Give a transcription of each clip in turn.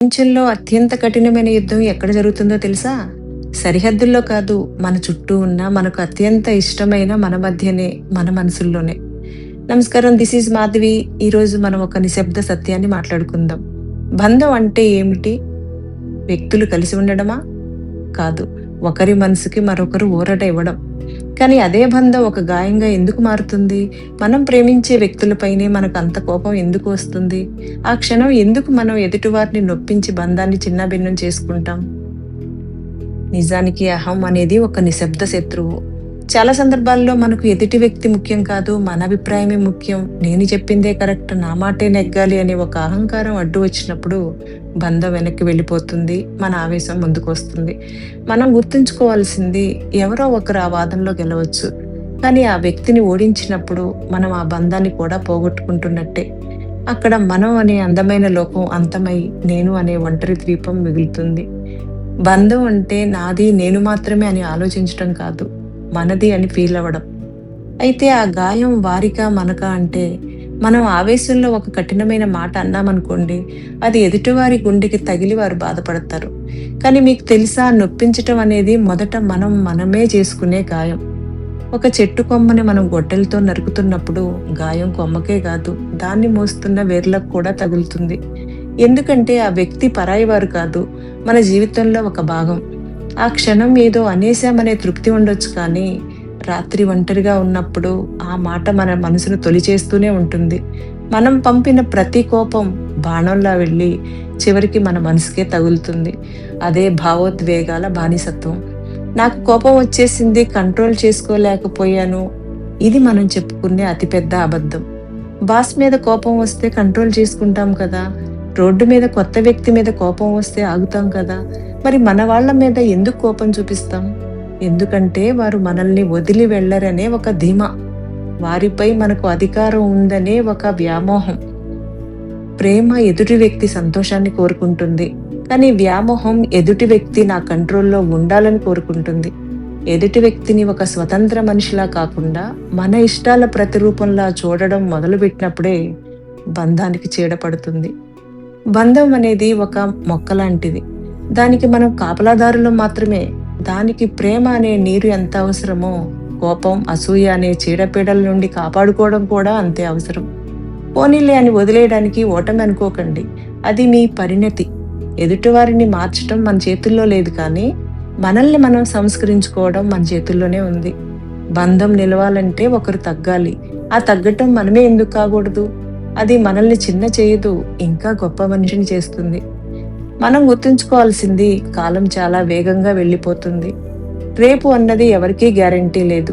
ప్రపంచంలో అత్యంత కఠినమైన యుద్ధం ఎక్కడ జరుగుతుందో తెలుసా? సరిహద్దుల్లో కాదు, మన చుట్టూ ఉన్న మనకు అత్యంత ఇష్టమైన మన మధ్యనే, మన మనసుల్లోనే. నమస్కారం, దిస్ ఈజ్ మాధవి. ఈరోజు మనం ఒక నిశ్శబ్ద సత్యాన్ని మాట్లాడుకుందాం. బంధం అంటే ఏమిటి? వ్యక్తులు కలిసి ఉండడమా? కాదు. ఒకరి మనసుకి మరొకరు ఊరట ఇవ్వడం. కానీ అదే బంధం ఒక గాయంగా ఎందుకు మారుతుంది? మనం ప్రేమించే వ్యక్తులపైనే మనకు అంత కోపం ఎందుకు వస్తుంది? ఆ క్షణం ఎందుకు మనం ఎదుటివారిని నొప్పించి బంధాన్ని చిన్నాభిన్నం చేసుకుంటాం? నిజానికి అహం అనేది ఒక నిశ్శబ్ద శత్రువు. చాలా సందర్భాల్లో మనకు ఎదుటి వ్యక్తి ముఖ్యం కాదు, మన అభిప్రాయమే ముఖ్యం, నేను చెప్పిందే కరెక్ట్, నా మాటే నెగ్గాలి అనే ఒక అహంకారం అడ్డు వచ్చినప్పుడు బంధం వెనక్కి వెళ్ళిపోతుంది, మన ఆవేశం ముందుకు వస్తుంది. మనం గుర్తుంచుకోవాల్సింది, ఎవరో ఒకరు ఆ వాదనలో గెలవచ్చు, కానీ ఆ వ్యక్తిని ఓడించినప్పుడు మనం ఆ బంధాన్ని కూడా పోగొట్టుకుంటున్నట్టే. అక్కడ మనం అనే అందమైన లోకం అంతమై నేను అనే ఒంటరి ద్వీపం మిగులుతుంది. బంధం అంటే నాది, నేను మాత్రమే అని ఆలోచించడం కాదు, మనది అని ఫీల్ అవ్వడం. అయితే ఆ గాయం వారికా మనకా అంటే, మనం ఆవేశంలో ఒక కఠినమైన మాట అన్నామనుకోండి, అది ఎదుటివారి గుండెకి తగిలి వారు బాధపడతారు. కానీ మీకు తెలుసా, నొప్పించటం అనేది మొదట మనమే చేసుకునే గాయం. ఒక చెట్టు కొమ్మని మనం గొడ్డలతో నరుకుతున్నప్పుడు గాయం కొమ్మకే కాదు, దాన్ని మోస్తున్న వేర్లకు కూడా తగులుతుంది. ఎందుకంటే ఆ వ్యక్తి పరాయి వారు కాదు, మన జీవితంలో ఒక భాగం. ఆ క్షణం ఏదో అనేశామనే తృప్తి ఉండొచ్చు, కానీ రాత్రి ఒంటరిగా ఉన్నప్పుడు ఆ మాట మన మనసును తొలిచేస్తూనే ఉంటుంది. మనం పంపిన ప్రతి కోపం బాణంలా వెళ్ళి చివరికి మన మనసుకే తగులుతుంది. అదే భావోద్వేగాల బానిసత్వం. నాకు కోపం వచ్చేసింది, కంట్రోల్ చేసుకోలేకపోయాను, ఇది మనం చెప్పుకునే అతిపెద్ద అబద్ధం. బాస్ మీద కోపం వస్తే కంట్రోల్ చేసుకుంటాం కదా, రోడ్డు మీద కొత్త వ్యక్తి మీద కోపం వస్తే ఆగుతాం కదా, మరి మన వాళ్ళ మీద ఎందుకు కోపం చూపిస్తాం? ఎందుకంటే వారు మనల్ని వదిలి వెళ్లరనే ఒక ధీమా, వారిపై మనకు అధికారం ఉందనే ఒక వ్యామోహం. ప్రేమ ఎదుటి వ్యక్తి సంతోషాన్ని కోరుకుంటుంది, కానీ వ్యామోహం ఎదుటి వ్యక్తి నా కంట్రోల్లో ఉండాలని కోరుకుంటుంది. ఎదుటి వ్యక్తిని ఒక స్వతంత్ర మనిషిలా కాకుండా మన ఇష్టాల ప్రతిరూపంలా చూడడం మొదలుపెట్టినప్పుడే బంధానికి చీడపడుతుంది. బంధం అనేది ఒక మొక్క లాంటిది, దానికి మనం కాపలాదారులు మాత్రమే. దానికి ప్రేమ అనే నీరు ఎంత అవసరమో, కోపం, అసూయ అనే చీడపీడల నుండి కాపాడుకోవడం కూడా అంతే అవసరం. పోనీలే అని వదిలేయడానికి ఓటమి అనుకోకండి, అది మీ పరిణతి. ఎదుటివారిని మార్చడం మన చేతుల్లో లేదు, కానీ మనల్ని మనం సంస్కరించుకోవడం మన చేతుల్లోనే ఉంది. బంధం నిలవాలంటే ఒకరు తగ్గాలి. ఆ తగ్గటం మనమే ఎందుకు కాకూడదు? అది మనల్ని చిన్న చేయదు, ఇంకా గొప్ప మనిషిని చేస్తుంది. మనం గుర్తుంచుకోవాల్సింది, కాలం చాలా వేగంగా వెళ్ళిపోతుంది. రేపు అన్నది ఎవరికీ గ్యారంటీ లేదు.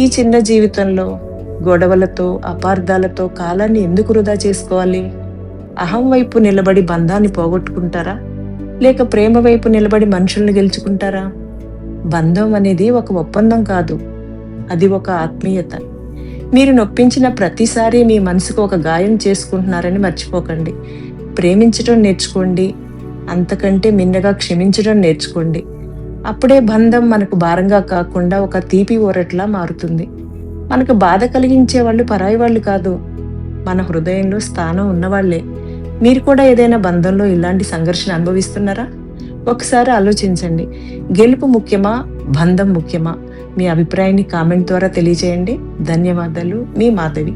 ఈ చిన్న జీవితంలో గొడవలతో, అపార్థాలతో కాలాన్ని ఎందుకు వృధా చేసుకోవాలి? అహం వైపు నిలబడి బంధాన్ని పోగొట్టుకుంటారా, లేక ప్రేమ వైపు నిలబడి మనుషుల్ని గెలుచుకుంటారా? బంధం అనేది ఒక ఒప్పందం కాదు, అది ఒక ఆత్మీయత. మీరు నొప్పించిన ప్రతిసారి మీ మనసుకు ఒక గాయం చేసుకుంటున్నారని మర్చిపోకండి. ప్రేమించడం నేర్చుకోండి, అంతకంటే మిన్నగా క్షమించడం నేర్చుకోండి. అప్పుడే బంధం మనకు భారంగా కాకుండా ఒక తీపి ఊరట్లా మారుతుంది. మనకు బాధ కలిగించే వాళ్ళు పరాయి వాళ్ళు కాదు, మన హృదయంలో స్థానం ఉన్నవాళ్లే. మీరు కూడా ఏదైనా బంధంలో ఇలాంటి సంఘర్షణ అనుభవిస్తున్నారా? ఒకసారి ఆలోచించండి. గెలుపు ముఖ్యమా, బంధం ముఖ్యమా? మీ అభిప్రాయాన్ని కామెంట్ ద్వారా తెలియజేయండి. ధన్యవాదాలు. మీ మాధవి.